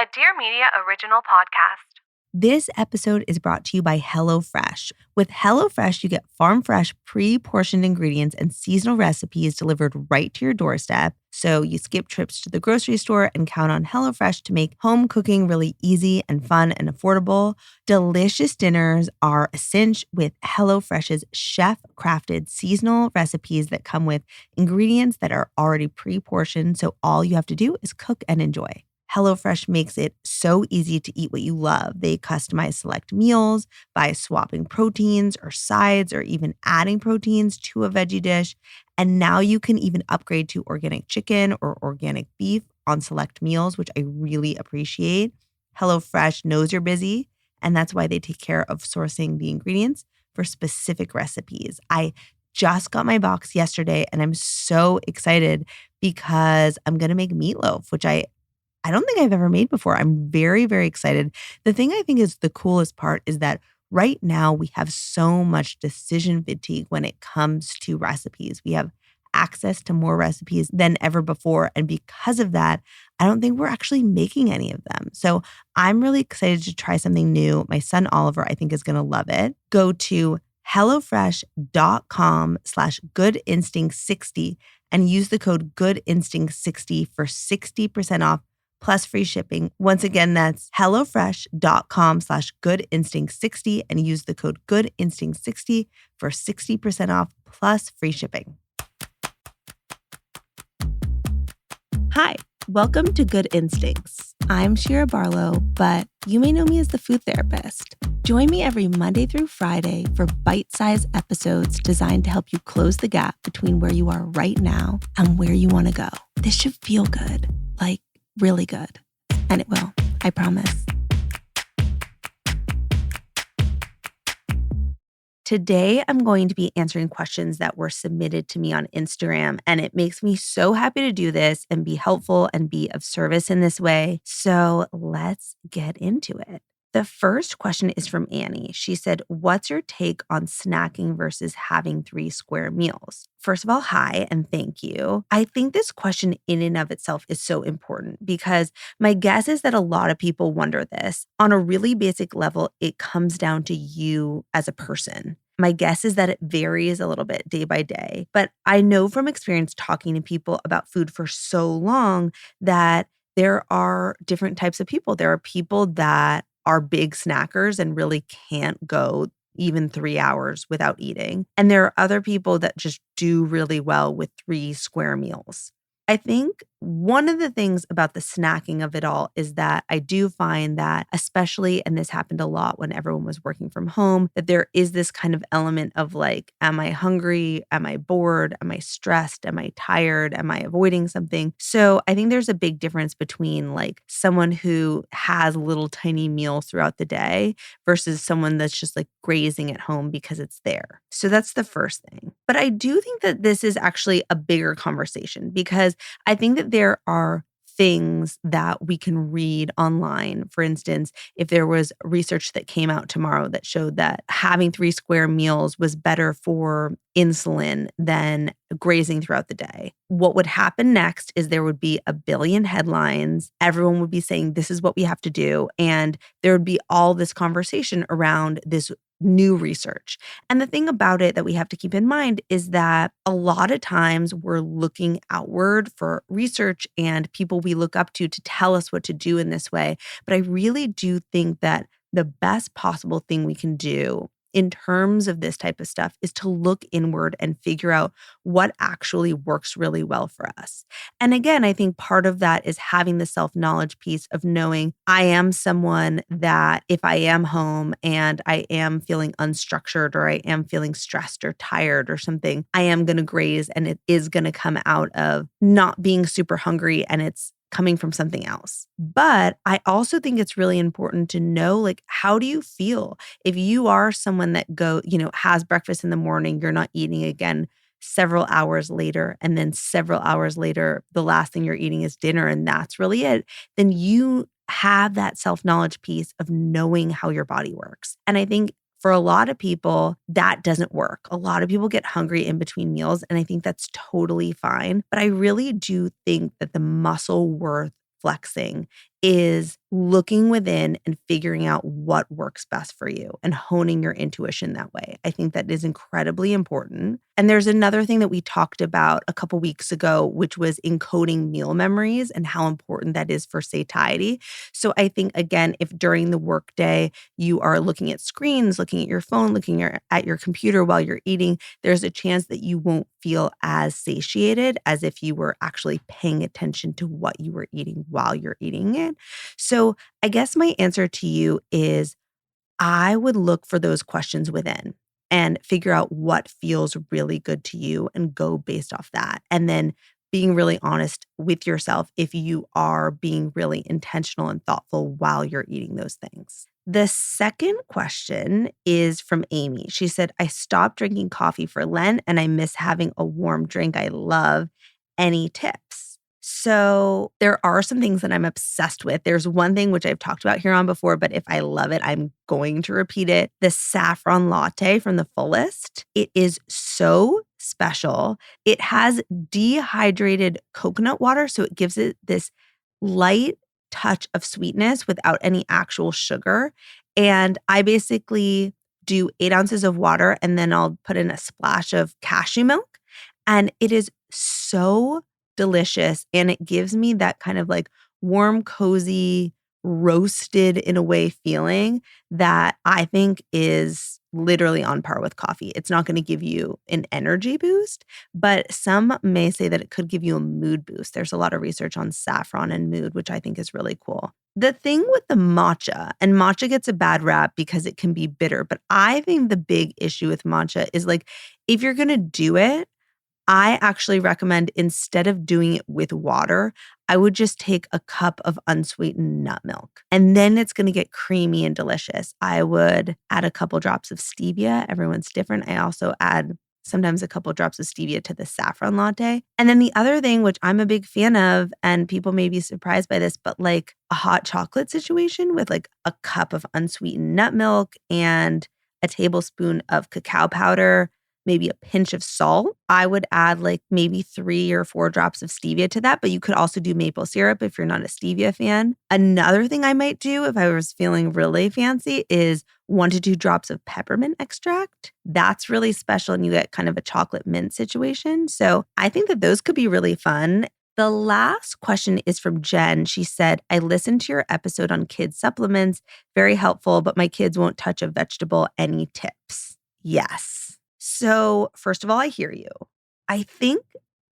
a Dear Media original podcast. This episode is brought to you by HelloFresh. With HelloFresh, you get farm-fresh, pre-portioned ingredients and seasonal recipes delivered right to your doorstep. So you skip trips to the grocery store and count on HelloFresh to make home cooking really easy and fun and affordable. Delicious dinners are a cinch with HelloFresh's chef-crafted seasonal recipes that come with ingredients that are already pre-portioned, so all you have to do is cook and enjoy. HelloFresh makes it so easy to eat what you love. They customize select meals by swapping proteins or sides or even adding proteins to a veggie dish. And now you can even upgrade to organic chicken or organic beef on select meals, which I really appreciate. HelloFresh knows you're busy, and that's why they take care of sourcing the ingredients for specific recipes. I just got my box yesterday, and I'm so excited because I'm going to make meatloaf, which I don't think I've ever made before. I'm very, very excited. The thing I think is the coolest part is that right now we have so much decision fatigue when it comes to recipes. We have access to more recipes than ever before. And because of that, I don't think we're actually making any of them. So I'm really excited to try something new. My son Oliver, I think, is going to love it. Go to HelloFresh.com/goodinstinct60 and use the code GoodInstinct60 for 60% off plus free shipping. Once again, that's HelloFresh.com/goodinstinct60 and use the code GoodInstinct60 for 60% off plus free shipping. Hi, welcome to Good Instincts. I'm Shira Barlow, but you may know me as the food therapist. Join me every Monday through Friday for bite-sized episodes designed to help you close the gap between where you are right now and where you want to go. This should feel good, like really good. And it will, I promise. Today, I'm going to be answering questions that were submitted to me on Instagram, and it makes me so happy to do this and be helpful and be of service in this way. So let's get into it. The first question is from Annie. She said, what's your take on snacking versus having 3 square meals? First of all, hi, and thank you. I think this question in and of itself is so important because my guess is that a lot of people wonder this. On a really basic level, it comes down to you as a person. My guess is that it varies a little bit day by day, but I know from experience talking to people about food for so long that there are different types of people. There are people that are big snackers and really can't go even 3 hours without eating. And there are other people that just do really well with 3 square meals. I think one of the things about the snacking of it all is that I do find that, especially, and this happened a lot when everyone was working from home, that there is this kind of element of like, am I hungry? Am I bored? Am I stressed? Am I tired? Am I avoiding something? So I think there's a big difference between like someone who has little tiny meals throughout the day versus someone that's just like grazing at home because it's there. So that's the first thing. But I do think that this is actually a bigger conversation because I think that there are things that we can read online. For instance, if there was research that came out tomorrow that showed that having 3 square meals was better for insulin than grazing throughout the day, what would happen next is there would be a billion headlines. Everyone would be saying, this is what we have to do. And there would be all this conversation around this new research. And the thing about it that we have to keep in mind is that a lot of times we're looking outward for research and people we look up to tell us what to do in this way. But I really do think that the best possible thing we can do in terms of this type of stuff is to look inward and figure out what actually works really well for us. And again, I think part of that is having the self-knowledge piece of knowing I am someone that if I am home and I am feeling unstructured or I am feeling stressed or tired or something, I am going to graze and it is going to come out of not being super hungry and it's coming from something else. But I also think it's really important to know, like, how do you feel? If you are someone that has breakfast in the morning, you're not eating again several hours later, and then several hours later, the last thing you're eating is dinner, and that's really it, then you have that self-knowledge piece of knowing how your body works. And I think for a lot of people, that doesn't work. A lot of people get hungry in between meals, and I think that's totally fine. But I really do think that the muscle worth flexing is looking within and figuring out what works best for you and honing your intuition that way. I think that is incredibly important. And there's another thing that we talked about a couple weeks ago, which was encoding meal memories and how important that is for satiety. So I think, again, if during the workday you are looking at screens, looking at your phone, at your computer while you're eating, there's a chance that you won't feel as satiated as if you were actually paying attention to what you were eating while you're eating it. So I guess my answer to you is I would look for those questions within and figure out what feels really good to you and go based off that. And then being really honest with yourself if you are being really intentional and thoughtful while you're eating those things. The second question is from Amy. She said, I stopped drinking coffee for Lent and I miss having a warm drink I love. Any tips? So there are some things that I'm obsessed with. There's one thing which I've talked about here on before, but if I love it, I'm going to repeat it. The saffron latte from the Fullest. It is so special. It has dehydrated coconut water, so it gives it this light touch of sweetness without any actual sugar. And I basically do 8 ounces of water and then I'll put in a splash of cashew milk. And it is so delicious. And it gives me that kind of like warm, cozy, roasted in a way feeling that I think is literally on par with coffee. It's not going to give you an energy boost, but some may say that it could give you a mood boost. There's a lot of research on saffron and mood, which I think is really cool. The thing with the matcha, and matcha gets a bad rap because it can be bitter, but I think the big issue with matcha is like, if you're going to do it, I actually recommend instead of doing it with water, I would just take a cup of unsweetened nut milk and then it's going to get creamy and delicious. I would add a couple drops of stevia. Everyone's different. I also add sometimes a couple drops of stevia to the saffron latte. And then the other thing, which I'm a big fan of, and people may be surprised by this, but like a hot chocolate situation with like a cup of unsweetened nut milk and a tablespoon of cacao powder, maybe a pinch of salt. I would add like maybe 3 or 4 drops of stevia to that, but you could also do maple syrup if you're not a stevia fan. Another thing I might do if I was feeling really fancy is 1 to 2 drops of peppermint extract. That's really special and you get kind of a chocolate mint situation. So I think that those could be really fun. The last question is from Jen. She said, I listened to your episode on kids supplements. Very helpful, but my kids won't touch a vegetable. Any tips? Yes. So, first of all, I hear you. I think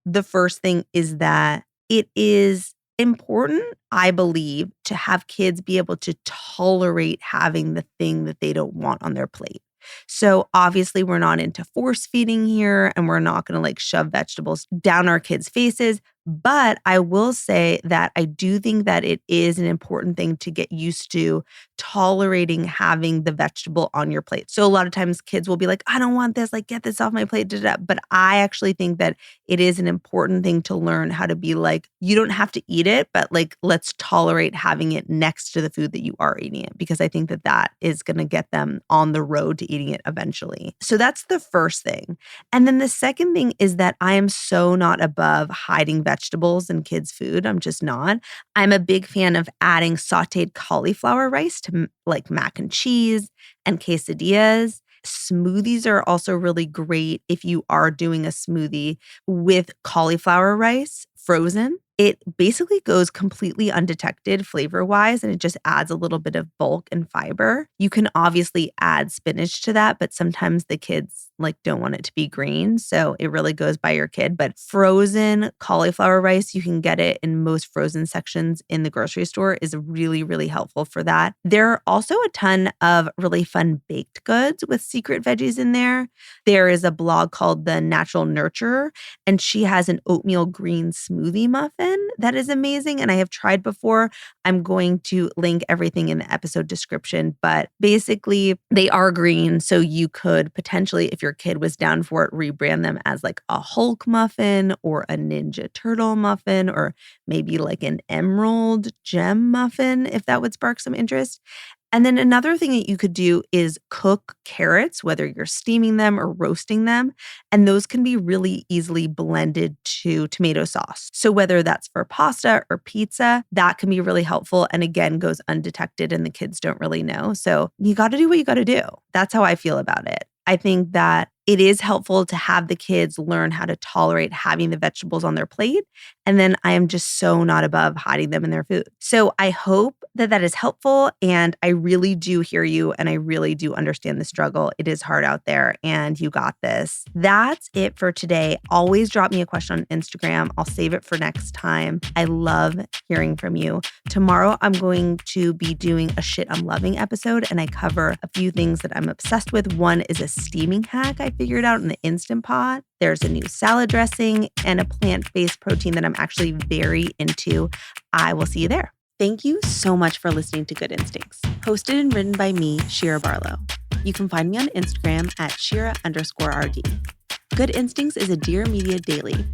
the first thing is that it is important, I believe, to have kids be able to tolerate having the thing that they don't want on their plate. So obviously we're not into force feeding here and we're not going to like shove vegetables down our kids' faces. But I will say that I do think that it is an important thing to get used to tolerating having the vegetable on your plate. So a lot of times kids will be like, I don't want this, like get this off my plate. Da, da. But I actually think that it is an important thing to learn how to be like, you don't have to eat it, but like, let's tolerate having it next to the food that you are eating it, because I think that that is going to get them on the road to eating it eventually. So that's the first thing. And then the second thing is that I am so not above hiding vegetables in kids' food. I'm just not. I'm a big fan of adding sauteed cauliflower rice to like mac and cheese and quesadillas. Smoothies are also really great if you are doing a smoothie with cauliflower rice frozen. It basically goes completely undetected flavor-wise, and it just adds a little bit of bulk and fiber. You can obviously add spinach to that, but sometimes the kids like don't want it to be green, so it really goes by your kid. But frozen cauliflower rice, you can get it in most frozen sections in the grocery store, is really, really helpful for that. There are also a ton of really fun baked goods with secret veggies in there. There is a blog called The Natural Nurturer, and she has an oatmeal green smoothie muffin that is amazing, and I have tried before. I'm going to link everything in the episode description, but basically they are green, so you could potentially, if your kid was down for it, rebrand them as like a Hulk muffin or a Ninja Turtle muffin or maybe like an Emerald Gem muffin if that would spark some interest. And then another thing that you could do is cook carrots, whether you're steaming them or roasting them. And those can be really easily blended to tomato sauce. So whether that's for pasta or pizza, that can be really helpful. And again, goes undetected and the kids don't really know. So you got to do what you got to do. That's how I feel about it. I think that it is helpful to have the kids learn how to tolerate having the vegetables on their plate. And then I am just so not above hiding them in their food. So I hope that that is helpful. And I really do hear you. And I really do understand the struggle. It is hard out there and you got this. That's it for today. Always drop me a question on Instagram. I'll save it for next time. I love hearing from you. Tomorrow, I'm going to be doing a shit I'm loving episode and I cover a few things that I'm obsessed with. One is a steaming hack I figured out in the Instant Pot. There's a new salad dressing and a plant-based protein that I'm actually very into. I will see you there. Thank you so much for listening to Good Instincts, hosted and written by me, Shira Barlow. You can find me on Instagram at Shira_RD. Good Instincts is a Dear Media daily.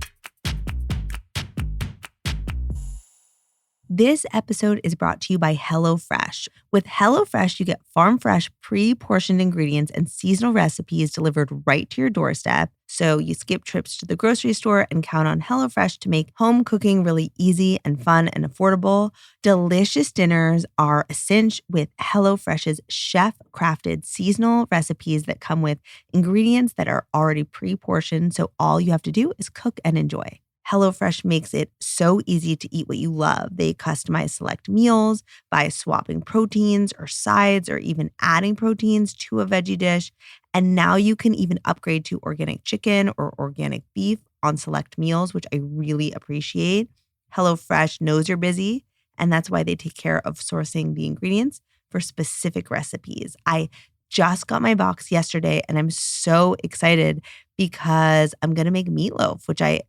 This episode is brought to you by HelloFresh. With HelloFresh, you get farm fresh, pre-portioned ingredients and seasonal recipes delivered right to your doorstep. So you skip trips to the grocery store and count on HelloFresh to make home cooking really easy and fun and affordable. Delicious dinners are a cinch with HelloFresh's chef-crafted seasonal recipes that come with ingredients that are already pre-portioned. So all you have to do is cook and enjoy. HelloFresh makes it so easy to eat what you love. They customize select meals by swapping proteins or sides or even adding proteins to a veggie dish. And now you can even upgrade to organic chicken or organic beef on select meals, which I really appreciate. HelloFresh knows you're busy, and that's why they take care of sourcing the ingredients for specific recipes. I just got my box yesterday, and I'm so excited because I'm going to make meatloaf, which I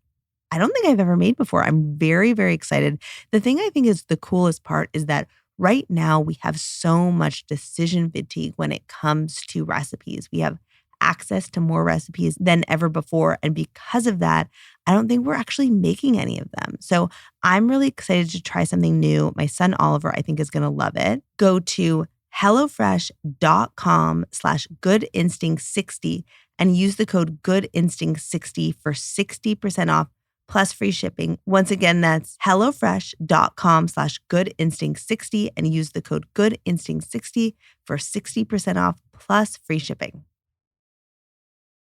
don't think I've ever made before. I'm very, very excited. The thing I think is the coolest part is that right now we have so much decision fatigue when it comes to recipes. We have access to more recipes than ever before. And because of that, I don't think we're actually making any of them. So I'm really excited to try something new. My son Oliver, I think, is going to love it. Go to HelloFresh.com/goodinstinct60 and use the code GoodInstinct60 for 60% off plus free shipping. Once again, that's HelloFresh.com/goodinstinct60 and use the code GoodInstinct60 for 60% off plus free shipping.